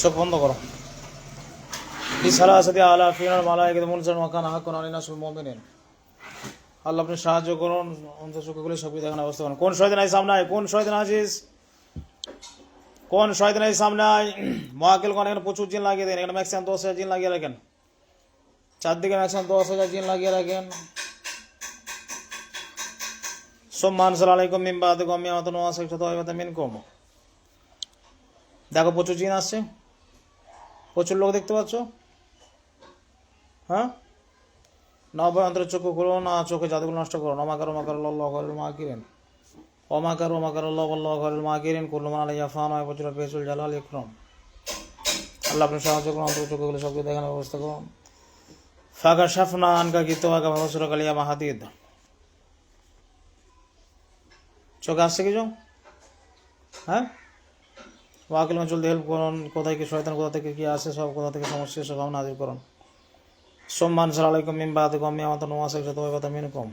চোখ বন্ধ করো। বিসালাসাতি আলা ফিনাল মালাইকাতুল মুনজাল ওয়া কানা হাক্কান আলাইনা নাসরুল মুমিনিন। আল্লাহ আপনি সাহায্য করুন, অন্তর চোখগুলি সবই দেখানোর ব্যবস্থা করুন। কোন শয়তান আই সামনে আয়, কোন শয়তান আছিস, কোন শয়তান আই সামনে আয়। মহাকেল কোন এখানে প্রচুর জিন লাগিয়ে দেন, এখানে ম্যাক্সিমাম 10,000 জিন লাগিয়ে রাখেন, চারদিকে ম্যাক্সিমাম 10,000 জিন লাগিয়ে রাখেন। সুম্মা আনজালা আলাইকুম মিন বাদি গামিয়াতান ওয়া সাইয়্যিদাতান তাওয়াইবাতান মিনকুম। দেখো প্রচুর জিন আসছে, প্রচুর লোক দেখতে পাচ্ছ। হ্যাঁ, নব্বই অন্তরের চক্ষু খুলো না, চোখে জাদুগুলো নষ্ট করো। অমাকার অমাকার আল্লাহু খায়রুল মাকিরিন, অমাকার অমাকার আল্লাহু খায়রুল মাকিরিন। কুল্লু মান আলাইহা ফান ওয়া ইয়াবকা ওয়াজহুল জালাল ইকরাম। আল্লাহ আপনি সাহায্য করুন, অন্তরের চক্ষুগুলো সবকে দেখানোর ব্যবস্থা করুন। ফাকাশাফনা আনকা গিতওয়াকা ওয়া বাসরুকা আল-ইয়াওমা হাদীদ। চোখে আসছে কিছু? হ্যাঁ, ওয়াকিল জলদি হেল্প করুন। কোথায় কি শয়তান, কোথা থেকে কি আসে, সব কোথা থেকে সমস্যা, সব আমরা হাজির করুন। সুম্মা আনজালা আলাইকুম মিন বাদি গামিয়াতান ওয়া সাইয়্যিদাতান তাওয়াইবাতান মিনকুম।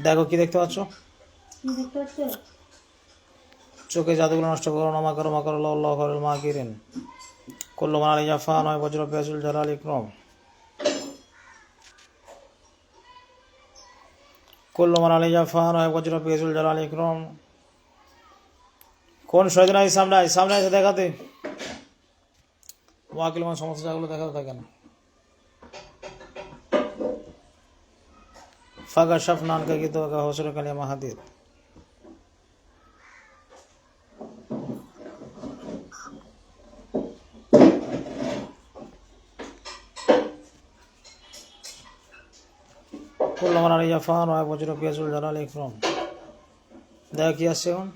দেখো কি দেখতে পাচ্ছ? চোখে জাদুগুলো নষ্ট করুন। অমাকার অমাকার আল্লাহু খায়রুল মাকিরিন। কুল্লু মান আলাইহা ফান ওয়া ইয়াবকা ওয়াজহুল জালাল ইকরাম। কুল্লু মান আলাইহা ফান ওয়া ইয়াবকা ওয়াজহুল জালাল ইকরাম। কোন শয়তান আই সামনে আয়, সামনে এসে দেখাতে। ওয়াকিল মান সমস্ত জায়গাগুলো দেখাতে থাকেন। ফাকাশাফনা আনকা গিতওয়াকা ওয়া বাসরুকা আল-ইয়াওমা হাদীদ। কুল্লু মান আলাইহা ফান ওয়া ইয়াবকা ওয়াজহুল জালাল ইকরাম। দেখো কি আসছে এখন,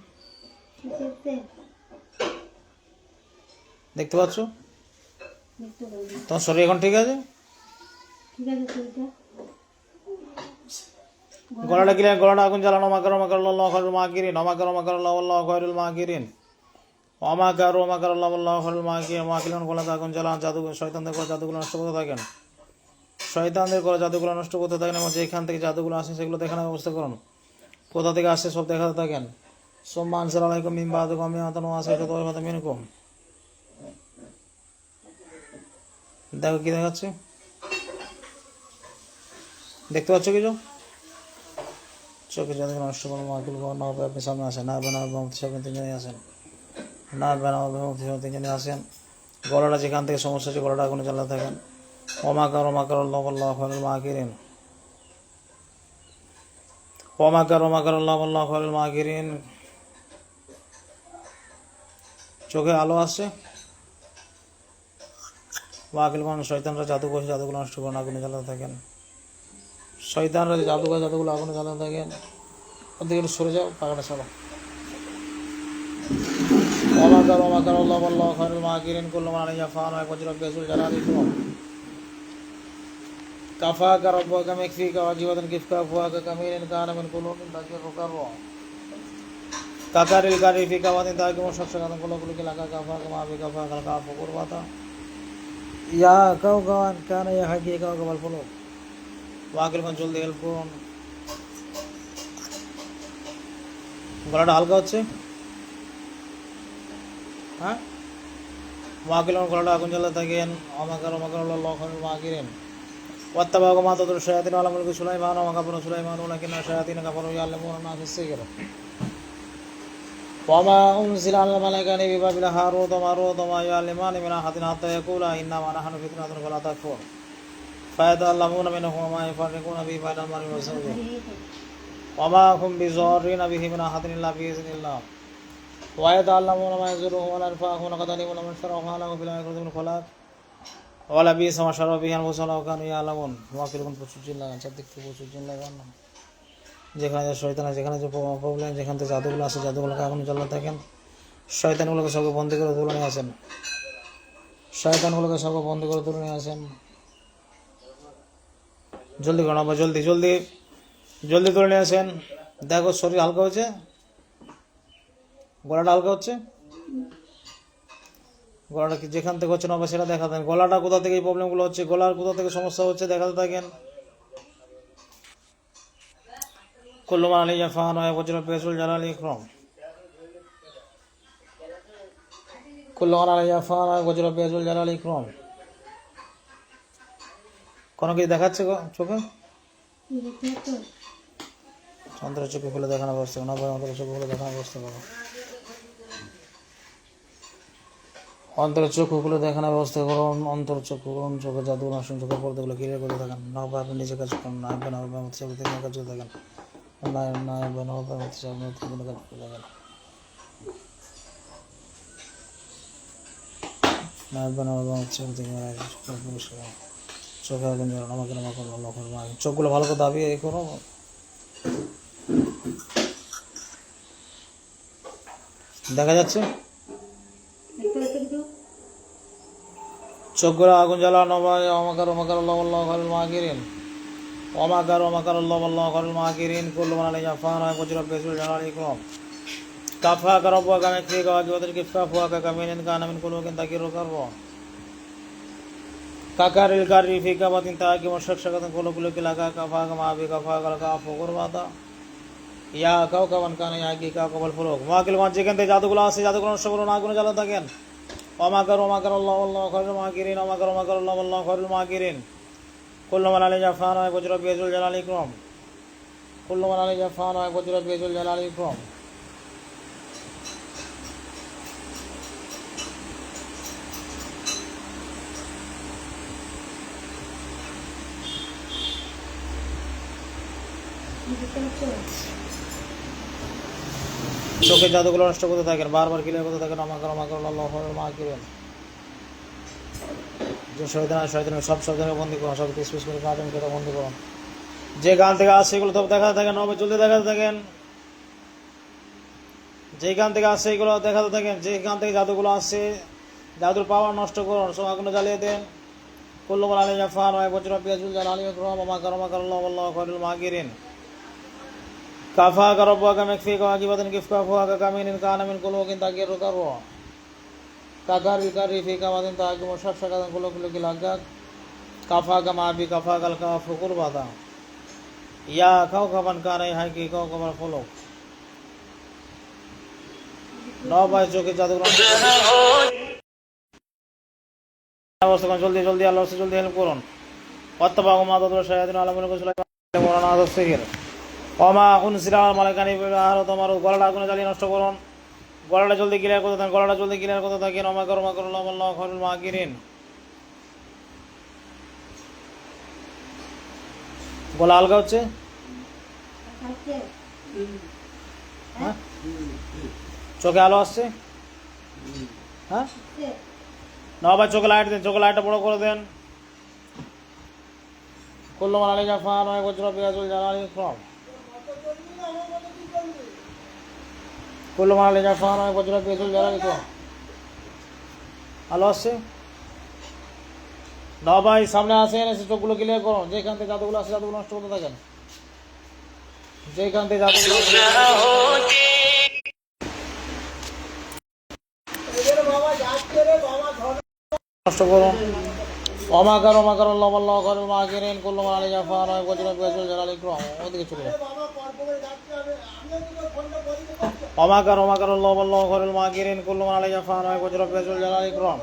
দেখতে পাচ্ছ? তোমার শরীর এখন ঠিক আছে? গলাটা ক্লিয়ার, গলাটা আগুন জ্বালানো। অমাকার অমাকার আল্লাহু খায়রুল মাকিরিন, অমাকার অমাকার আল্লাহু খায়রুল মাকিরিন, অমাকার অমাকার আল্লাহু খায়রুল মাকিরিন। ওয়াকিলন গলাতে আগুন জ্বালান। জাদু শয়তানদের করে জাদুগুলো নষ্ট করতে থাকেন, শয়তানদের করে জাদুগুলো নষ্ট করতে থাকেন এবং যেখান থেকে জাদুগুলো আসে সেগুলো দেখানোর ব্যবস্থা করুন। কোথা থেকে আসছে সব দেখাতে থাকেন। সুম্মা আনজালা আলাইকুম মিন বাদি গামিয়াতান ওয়া সাইয়্যিদাতান তাওয়াইবাতান মিনকুম। দেখো কি দেখাচ্ছে, দেখতে পাচ্ছ কিছু? চোখে যাদের নষ্ট করুন। মাহফিল না হবে, আপনি সামনে আসেন। না বেনা মুফতি সাহেব তিনজনই আসেন, না বেনা মুফতি সাহেব তিনজনই আসেন। গলাটা যেখান থেকে সমস্যা আছে গলাটা আগুনে জ্বালাতে থাকেন। অমাকার অমাকার আল্লাহু খায়রুল মাকিরিন, অমাকার অমাকার আল্লাহু খায়রুল মাকিরিন। চোখে আলো আসছে। ওয়াকিলগণ শয়তানরা জাদু করছে, জাদুগুলো নষ্ট করুন, আগুনে জ্বালাতে থাকেন। শয়তানরা জাদু করে জাদুগুলো আগুনে জ্বালাতে থাকেন। ওদিকে সরে যাও, পাখাটা চালো। অমাকার অমাকার আল্লাহু খায়রুল মাকিরিন। কুল্লু মান আলাইহা ফান ওয়া ইয়াবকা ওয়াজহুল জালাল ইকরাম। কাফাকা রাব্বুকা মিকফিকা ওয়াজিবাতান কিফকা ফুয়াকা কামিলিন কানা মিন কুলুবিন তাকিরু কাররা কাকারিল কারি ফিকা ওয়াদিন তাকিমু শাকশাকাতান কুলুকুলুকি লাকা কাফাকা মা বি কাফাকা কাফু কুরবাতা ইয়া কাওকান কানা ইয়া হাকিকা কাবাল ফুলু। ওয়াকিল মান জলদি হেল্প করুন। গলাটা হালকা হচ্ছে। হ্যাঁ, ওয়াকিল মান গলাটা আগুন জ্বালাতে থাকেন। অমাকার অমাকার আল্লাহু খায়রুল মাকিরিন। واتبعوا ما تتلو الشياطين على ملك سليمان وما كفر سليمان ولكن الشياطين كفروا يعلمون الناس السحر وما أنزل على الملكين ببابل هاروت وماروت وما يعلمان من أحد حتى يقولا إنما نحن فتنة فلا تكفر فيتعلمون منهما ما يفرقون به بين المرء وزوجه وما هم بضارين به من أحد إلا بإذن الله ويتعلمون ما يضرهم ولا ينفعهم لقد علموا من اشتروا ما له في الآخرة من خلاق ওয়ালা বিস আমার সারাবিহান হোসালাও কানু ইয়ালামুন। ওয়াকিলগণ প্রচুর জিন লাগান, চারদিক থেকে প্রচুর জিন লাগান। যেখানে যে শয়তান আছে, যেখানে যে প্রবলেম, যেখান থেকে জাদুগুলো আসে জাদুগুলোকে আগুনে জ্বালাতে থাকেন। শয়তানগুলোকে সবকে বন্দি করে তুলে নিয়ে আসেন, শয়তানগুলোকে সবকে বন্দি করে তুলে নিয়ে আসেন। জলদি করুন আবার, জলদি জলদি জলদি তুলে নিয়ে আসেন। দেখো শরীর হালকা হচ্ছে, গলাটা হালকা হচ্ছে। গলাটা কি যেখান থেকে হচ্ছে না সেটা দেখা দেন। গলাটা কোথা থেকে এই প্রবলেমগুলো হচ্ছে, গলার কোথা থেকে সমস্যা হচ্ছে দেখাতে থাকেন। কুল্লু মান আলাইহা ফান ওয়া ইয়াবকা ওয়াজহুল জালাল ইকরাম। কুল্লুমান আলাইয়া ফান গজর বেজুল জালাল ইকরাম। কোনো কিছু দেখাচ্ছে চোখে? অন্তর চোখে খুলে দেখানো ব্যবস্থা করো, নব্বই অন্তর চোখে খুলে দেখানো ব্যবস্থা করো, অন্তরের চোখে খুলে দেখানোর ব্যবস্থা করুন, অন্তর চোখে চোখে জাদু নাশুন চোখের পর্দাগুলো ক্লিয়ার করে থাকেন। নব্বই আপনি নিজে কাজ করুন, নাইবেন নব্বই মতো চাবি থেকে কাজ করে থাকেন, নাইবেন নব্বই মতো চাবি থেকে কাজ করে থাকেন, নাইবেন নব্বই মতো চাবি থেকে পরিষ্কার চোখে আগুন জ্বালান, আমাকে চোখগুলো ভালো করে দাবিয়ে এই করো। দেখা যাচ্ছে চোখগুলো আগুন জ্বালান, অমাকার অমাকার আল্লাহ খালুল মাহিরিন, অমাকার অমাকার আল্লাহ খালুল মাহিরিন, কুল্লুমান আলাইয়া ফান গজর বেজুল জালাল ইকরাম। কাফা করব গামে ফি গাওয়া গিয়ে কিফা ফুয়া কা কামিন কান মিন কুলু কিন তাকিরু করব কাকারিল কারি ফি কাবাতিন তাকি মুশক শাকাত কুলু কুলু কি লাগা কাফা মা বি কাফা গাল কা ফুকুর বাতা ইয়া কাও কাবান কান ইয়া কি কা কবল ফুরুক মাকিল মান যেখান থেকে জাদুগুলো আছে জাদুগুলো নষ্ট করুন, আগুনে জ্বালা থাকেন। অমাকার অমাকার আল্লাহ খালুল মাহিরিন, অমাকার অমাকার আল্লাহ খালুল মাহিরিন, কুল্লুমান আলাইয়া ফান গজর বেজুল জালাল ইকরাম, কুল্লুমান আলাইয়া ফান গজর বেজুল জালাল ইকরাম। চোখের জাদুগুলো নষ্ট করতে থাকেন, বারবার ক্লিয়ার করতে থাকেন। অমাকার অমাকার আল্লাহ খালুল মাহিরিন, যে শয়তান সব শব্দকে বন্দি করুন, সব পিস পিস করে কাটেন কথা বন্দি করুন। যে গান থেকে আসছে এগুলো সব দেখাতে থাকেন, নবে চলতে দেখাতে থাকেন। যে গান থেকে আসছে এগুলো দেখাতে থাকেন, যে গান থেকে জাদুগুলো আসছে জাদুর পাওয়ার নষ্ট করুন, সব আগুনে জ্বালিয়ে দেন। কুল্লুমান আলাইয়া ফান গজর বেজুল জালাল ইকরাম, অমাকার অমাকার আল্লাহ খালুল মাহিরিন, কাফা করব গামে ফি গাওয়া গিয়ে কিফা ফুয়া কা কামিন কান মিন কুলু কিন তাকিরু করব কাকারিল কারি ফি কাবাতিন তাকি মুশক শাকাত কুলু কুলু কি লাগা কাফা কা মা বি কাফা গাল কা ফুকুর বাতা ইয়া কাও কাবান কান ইয়া কি কাও কবল ফুলুক। নব্বই চোখে জাদুগুলো জলদি জলদি আল্লাহ জলদি হেল্প করুন। অত্তবাগু মাদাদুল শায়াতিন আলামিন কুসুলাইমান মোলানা আযাব সিহির ওমা উনসিরা মালাকানি আর তোমার গলাটা আগুনে জ্বালিয়ে নষ্ট করুন, গলাটা জলদি ক্লিয়ার করতে থাকেন, গলাটা জলদি ক্লিয়ার করতে থাকেন। অমাকার অমাকার আল্লাহ খালুল মাহিরিন, গলা আলগা হচ্ছে, হ্যাঁ চোখে আলো আসছে, হ্যাঁ না ভাই চোখে লাইট দেন, চোখে লাইটটা বড় করে দেন। কুল্লুমান আলাইয়া ফান গজর বেজুল জালাল ইকরাম, কুল্লুমান আলাইয়া ফান গজর বেজুল জালাল ইকরাম। আলো আসছে না ভাই, সামনে আসেন, এসে চোখগুলো ক্লিয়ার করুন। যেখান থেকে জাদুগুলো আসে জাদুগুলো নষ্ট করতে থাকেন, যেখান থেকে জাদুগুলো নষ্ট করুন। অমাকার অমাকার আল্লাহ খালুল মাহিরিন, কুল্লুমান আলাইয়া ফান গজর বেজুল জালাল ইকরাম। ওদিকে চলে যান। অমাকার অমাকার আল্লাহ খালুল মাহিরিন, কুল্লুমান আলাইয়া ফান গজর বেজুল জালাল ইকরাম।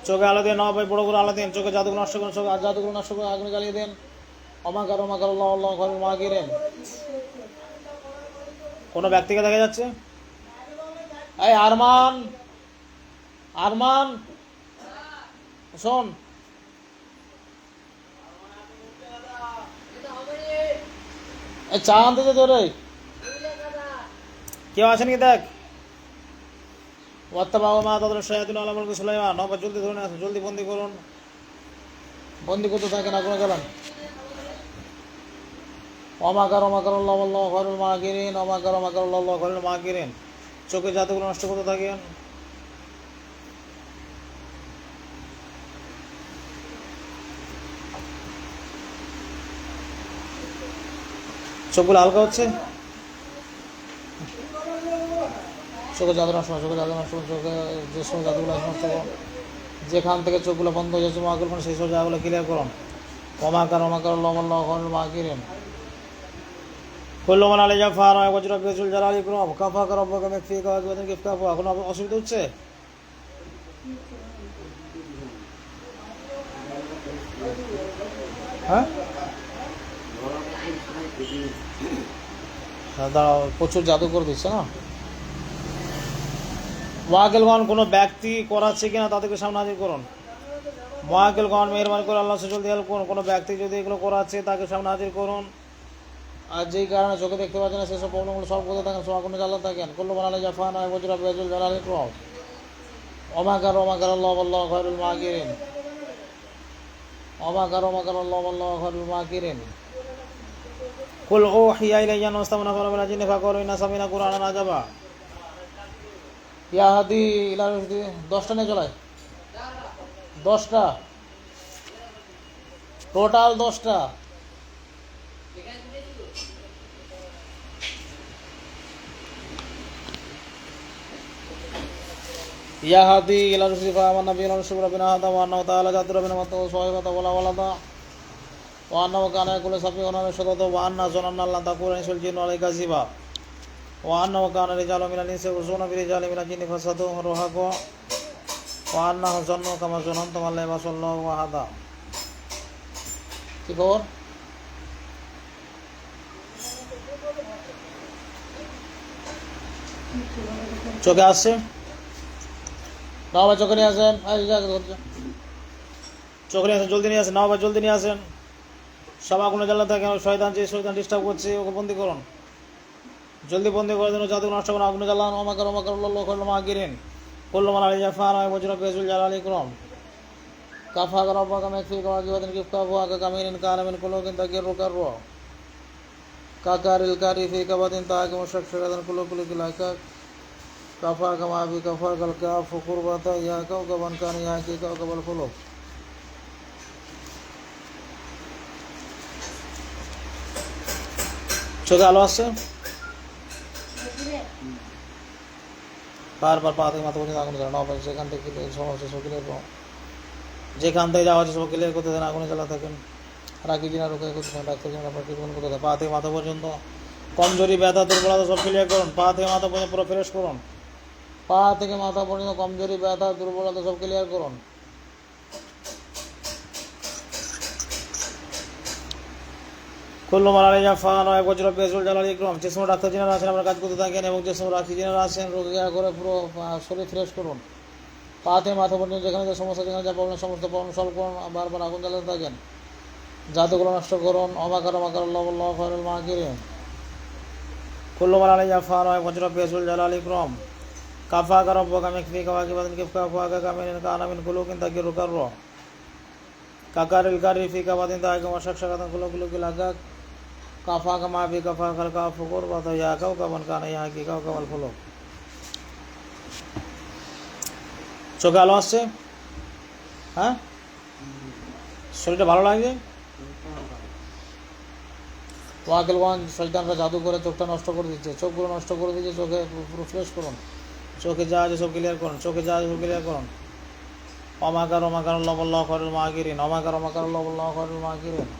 চোখে আলো দেন, নব্বই বড় করে আলো দেন, চোখে জাদুগুলো নষ্ট করুন, চোখে জাদুগুলো নষ্ট করে আগুনে জ্বালিয়ে দেন। অমাকার অমাকার আল্লাহ খালুল মাহিরিন। কোনো ব্যক্তিকে দেখা যাচ্ছে? এই আরমান, আরমান শোন, চা আনতে যেতে রে, কেউ আসেন কি দেখ। ওয়াত্তাবাউ মা তাদুল শায়াতিন আলামিন কুসুলাইমান, নব্বই জলদি ধরে আসুন, জলদি বন্দি করুন, বন্দি করতে থাকেন, আগুনে জ্বালান। অমাকার অমাকার আল্লাহ খালুল মাহিরিন, অমাকার অমাকার আল্লাহ খালুল মাহিরিন। চোখে জাদুগুলো নষ্ট করতে থাকেন। চোখগুলো হালকা হচ্ছে, চোখে জাদু নষ্ট, চোখে জাদু নষ্ট, চোখে যে সব জাদুগুলো নষ্ট করুন। যেখান থেকে চোখগুলো বন্ধ হয়ে যাচ্ছে মহাকুল সেই সব জায়গাগুলো ক্লিয়ার করুন। অমাকার অমাকার আল্লাহ খালুল মাহিরিন, কুল্লুমান আলাইয়া ফান গজর বেজুল জালাল ইকরাম, কাফা করব গামে ফি গাওয়া গিয়ে কিফা ফুয়া। কোনো অসুবিধা হচ্ছে? হ্যাঁ দাঁড়াও, প্রচুর জাদু করে দিচ্ছে না। ওয়াকিলগণ কোনো ব্যক্তি করাচ্ছে কিনা তাদেরকে সামনে হাজির করুন। ওয়াকিলগণ মেহরবানি করে আল্লাহ সজল দিয়াল করুন, কোনো ব্যক্তি যদি এগুলো করাচ্ছে তাকে সামনে হাজির করুন। আর যেই কারণে চোখে দেখতে পাচ্ছেন না সেসব প্রবলেমগুলো সলভ করতে থাকেন, সোয়াগুন জ্বালা থাকেন। করলো বানালে জাফান হয় বজরা বেজুল জ্বালালি ক্রম অমাকার আল্লাহ আল্লাহ খয়রুল মাকিরিন অমাকার আল্লাহ খয়রুল মাকিরিন। কুল উহিয়া ইলাইয়া নাস্তামনা ফারাবিনা জিন্নি ফাকারু ইন্না সামিনা কুরআনান আজাবা ইয়া হাদি ইলা রুশদি। 10টা নিয়ে চলাই, 10টা টোটাল, 10টা। ইয়া হাদি ইলা রুশদি ফাআমান্না বিহি ওয়া রাব্বিনা হাদা ওয়া আন্নাহু তাআলা জাদু রাব্বিনা মাতা সাহিবাতা ওয়ালা ওয়ালাদা ওয়া আন্নাহু কানা ইয়াকুলু সাফিউনা শাদাদা ওয়া আন্না জানান্না আল্লাহ তাকুরা ইনসুল জিন্নু আলাইহি কাযিবা ওয়া আন্নাহু কানা রিজালু মিনাল ইনসি ইয়াউযুনা বিরিজালি মিনাল জিন্নি ফাসাদুহুম রুহাকু ওয়া আন্নাহু জান্নু কামা জানান্তুম আল্লাহ ওয়াসাল্লাহু ওয়া হাদা। কি খবর? চোখে আসছে না ভাই? চোখে নিয়ে আসেন, চোখে নিয়ে আসেন, জলদি নিয়ে আসেন। না ভাই জলদি নিয়ে আসেন। সব আগুনে জ্বালা থাকে, শয়তান যে শয়তান ডিস্টার্ব করছে ওকে বন্দি করুন, জলদি বন্দি করে দিন, জাদু নষ্ট করুন, আগুনে জ্বালান। অমাকার আল্লাহ খয়রুল মাকিরিন কুল্লু মান আলাইহা ফান ওয়া বজরা বেজুল জালালি ক্রম কাফা রাব্বাকা মাকফিকা ওয়া কিবাতিন কিফকা ওয়া কামিনিন কানা মিন কুলুকিন তাকিরু কাররু কাকারিল কারিফি কাবাতিন তাকিমু শাকশাকাতান কুলুকুলিল লাকা কাফা কামা বি কাফা কাল কাফ কুরবাতা ইয়া কাওকাবান কান ইয়া কি কাওকাবাল কুলুব। চোখে আলো আসছে? বারবার পা থেকে মাথা পর্যন্ত আগুন জ্বালানো হবে, সেখান থেকে সমস্যা সব ক্লিয়ার করুন, যেখান থেকে যাওয়া হচ্ছে সব ক্লিয়ার করতে দেন, আগুনে জ্বালা থাকেন। রাখি জিনা রোকে করতে থাকেন, ডাক্তার জিনা আপনার ট্রিটমেন্ট করতে থাকেন। পা থেকে মাথা পর্যন্ত কমজোরি, ব্যথা, দুর্বলতা সব ক্লিয়ার করুন। পা থেকে মাথা পর্যন্ত পুরো ফ্রেশ করুন। পা থেকে মাথা পর্যন্ত কমজোরি, ব্যথা, দুর্বলতা সব ক্লিয়ার করুন। কুল্লু মান আলাইহা ফান ওয়া বজরা বেজুল জালালি ইকরাম। যে সময় ডাক্তার জিনারা আছেন আপনারা কাজ করতে থাকেন, এবং যে সময় রাখি জিনারা আছেন রোগী করে পুরো শরীর ফ্রেশ করুন। পা থেকে মাথা পর্যন্ত যেখানে যে সমস্যা, যেখানে যা প্রবলেম, সমস্ত প্রবলেম সলভ করুন। বারবার আগুন জ্বালাতে থাকেন, জাদুগুলো নষ্ট করুন। অমাকার আল্লাহ খয়রুল মাকিরিন কুল্লু মান আলাইহা ফান ওয়া বজরা বেজুল জালালি ইকরাম কাফা রাব্বাকা মাকফিকা ওয়া কিবাতিন কিফকা ওয়া কামিনিন কানা মিন কুলুকিন তাকিরু কাররু কাকারিল কারিফি কাবাতিন তাকিমু শাকশাকাতান কুলুকুলিল লাকা কাফা কামা বি কাফা কাল কাফ কুরবাতা ইয়া কাওকাবান কানা ইয়া কি কাওকাবাল কুলুব। চোখে আলো আসছে? হ্যাঁ, শরীরটা ভালো লাগছে? ওয়াকিলগঞ্জ শয়তানরা জাদু করে চোখটা নষ্ট করে দিচ্ছে, চোখগুলো নষ্ট করে দিচ্ছে, চোখে পুরো ফ্রেশ করুন, চোখে যা আছে সব ক্লিয়ার করুন, চোখে যা আছে সব ক্লিয়ার করুন। অমাকার আল্লাহ খয়রুল মাকিরিন অমাকার আল্লাহ খয়রুল মাকিরিন।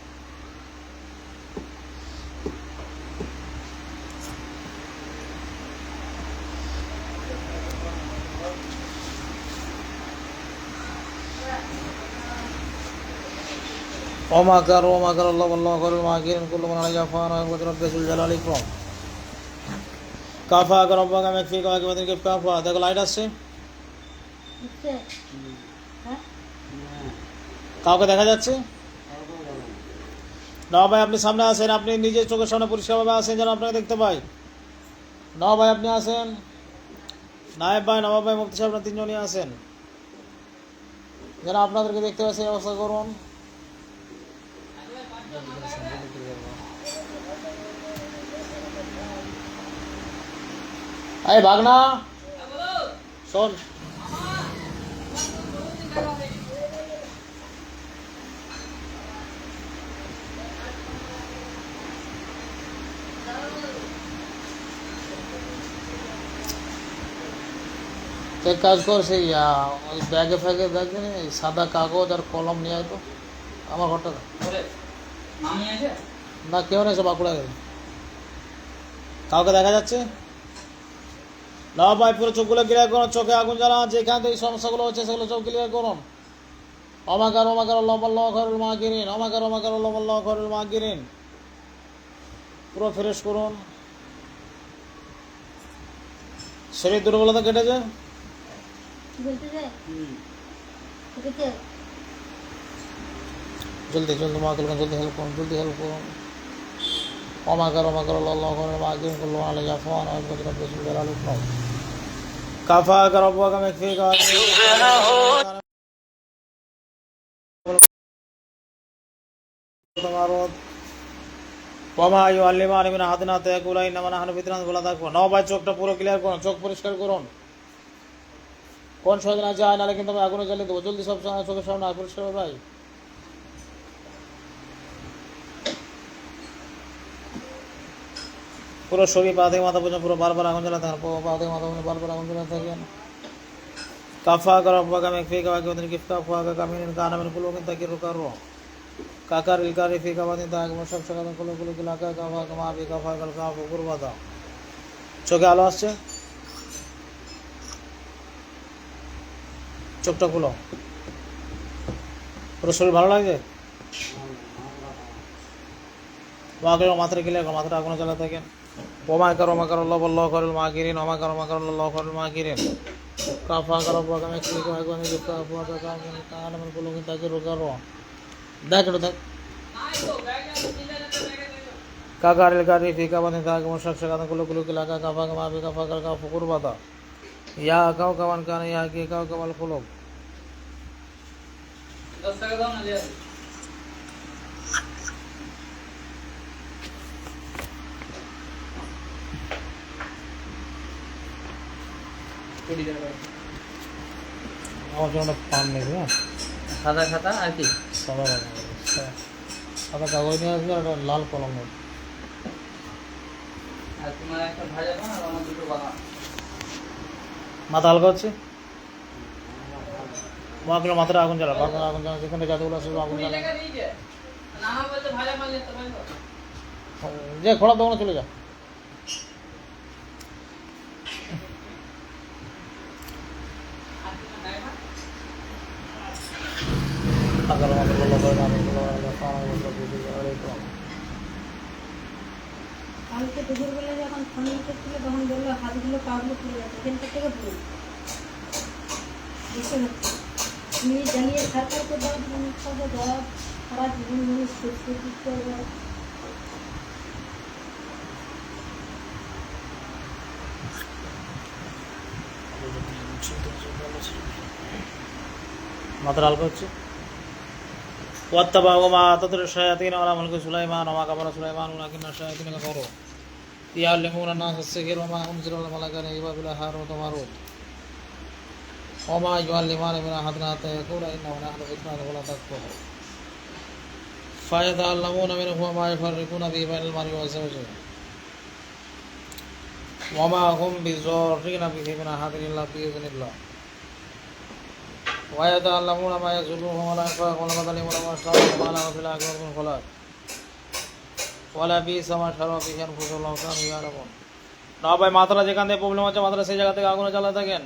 অমাকার আল্লাহ খয়রুল মাকিরিন কুল্লু মান আলাইহা ফান ওয়া বজরা বেজুল জালালি ইকরাম কাফা রাব্বাকা মাকফিকা ওয়া কিবাতিন কিফকা। দেখো লাইট আসছে? কাউকে দেখা যাচ্ছে না ভাই? আপনি সামনে আসেন, আপনি নিজের চোখের সামনে পরিষ্কারভাবে আসেন যেন আপনাকে দেখতে পাই। না ভাই আপনি আসেন, নায়েব ভাই, নবাব ভাই, মুফতি সাহেব, আপনার তিনজনই আসেন যেন আপনাদেরকে দেখতে পাই, সেই ব্যবস্থা করুন। এই ভাগনা শোন, এক কাজ কর, সেই ওই ব্যাগে ফ্যাগে দেখবেন সাদা কাগজ আর কলম নিয়ে আয় তো আমার ঘরটা। না কেউ নেই, সব বাঁকুড়া গেছে। কাউকে দেখা যাচ্ছে? না ভাই পুরো চোখগুলো ক্লিয়ার করুন, চোখে আগুন জ্বালা যেখান থেকে এই সমস্যাগুলো হচ্ছে সেগুলো চোখ ক্লিয়ার করুন। অমাকার আল্লাহ আল্লাহ খয়রুল মাকিরিন, অমাকার আল্লাহ আল্লাহ খয়রুল মাকিরিন। পুরো ফ্রেশ করুন। শরীর দুর্বলতা কেটেছে? জলদি জলদি মা করুন, জলদি হেল্প করুন, জলদি হেল্প করুন। অমাকার আল্লাহ খয়রুল মাকিরিন কুল্লু আলাইহি আফওয়ান ওয়া ইয়াকুতুনা বিসমিল্লাহির রহমানির রহিম। কাফা রব্বুকা মাগফিকা চোখটা পুরো ক্লিয়ার করুন, চোখ পরিষ্কার করুন। কোন সদনা যায় নাহলে কিন্তু আমি আগুনে জ্বালিয়ে দেবো। জলদি সব চোখের সামনে পরিষ্কার হবে ভাই। পুরো শরীর পা থেকে মাথা পর্যন্ত পুরো বারবার আগুন জ্বালাতে থাকেন, পা থেকে মাথা পর্যন্ত বারবার আগুন জ্বালাতে থাকেন। কাফা রব্বুকা মাগফিকা ওয়া ইয়াকুতুনা কিফকা ফুয়াকা কামিন কানা মিন কুলুবিন তাকিরু কাররু কাকার ইলকারি ফি কাবাদিন তাক মুশাব শাকাদান কুলু কুলু কিলাকা কাফা কামা বি কাফা কাল কাফু কুরবাদা। চোখে আলো আসছে? চোখটা খুলো। পুরো শরীর ভালো লাগছে? মাথাটা ক্লিয়ার করো, মাথাটা আগুনে জ্বালা থাকেন। ওমাকার আল্লাহ আল্লাহ খয়রুল মাকিরিন, ওমাকার আল্লাহ খয়রুল মাকিরিন। কাফা রব্বুকা মাগফিকা ওয়া ইয়াকুতুনা কিফকা ফুয়াকা কানা মিন কুলুবিন তাকিরু কাররু। দেখ এটা দেখ। কাকার ইলকারি ফি কাবাদিন তাক মুশাব শাকাদান কুলু কুলু কিলাকা কাফা কামা বি কাফা কাল কাফু কুরবাদা। ইয়া কাওকাবান কানা ইয়া কি কাওকাবাল কুলুব। 10 টাকা দাও না লিয়া। আমার জন্য পান নেই, হ্যাঁ সাদা খাতা আর কি সাদা সাদা কাগজ নিয়ে আসবে আর একটা লাল কলম নেই। আর তোমার একটা ভাজা বানা আর আমার দুটো বানা। মাথা হালকা হচ্ছে? মাগুলো মাথাটা আগুন জ্বালা, মাথাটা আগুন জ্বালা, যেখানে যাদুগুলো আছে আগুন জ্বালা। টাকা দিয়ে দে না আমার বলতে ভাজা মারলে তো ভালো। যে খোলা দোকানে চলে যা। কালকে দুপুরবেলা যখন ফোন করছিল তখন বললো হাতগুলো পাগুলো খুলে যাচ্ছে, এখানটা থেকে ভুল বুঝতে পারছি। তুমি জ্বালিয়ে সরকার করে দাও, সব দেওয়া সারা জীবন মানুষ করতে দিতে হবে। মাথার হালকা হচ্ছে? ওয়াত্তাবাউ মা তাতরু শায়াতিন ওয়া মুলকু সুলাইমান ওয়া মা কাফারা সুলাইমান ওয়ালাকিন্না শায়াতিন কাফারু ইয়াল্লিমুনা নাস আস-সিহরা ওয়া মা উনজিলা আলা মালাকানি বিবাবিল হারুত ওয়া মারুত ওয়া মা ইউআল্লিমানি মিন আহাদিন হাত্তা ইয়াকুলা ইন্নাহু নাহনু ফিতনাতুন ওয়া লা তাকফুর ফায়াতাআল্লামুনা মিনহুমা মা ইয়াফাররিকুনা বিহি বাইনাল মার'i ওয়া যাওজিহি ওয়া মা হুম বিযাররিনা বিহি মিন আহাদিন ইল্লা বিইذنিল্লাহ ويتعلمون ما يزلهم ولا ينفعهم ولا يظلمون ما اشركوا وما لهم في الاخره من خلاق ولا بئس ما شروا به انفسهم لو كانوا يعلمون। না ভাই মাথাটা যেখান থেকে প্রবলেম হচ্ছে মাথাটা সেই জায়গা থেকে আগুনে জ্বালা থাকেন।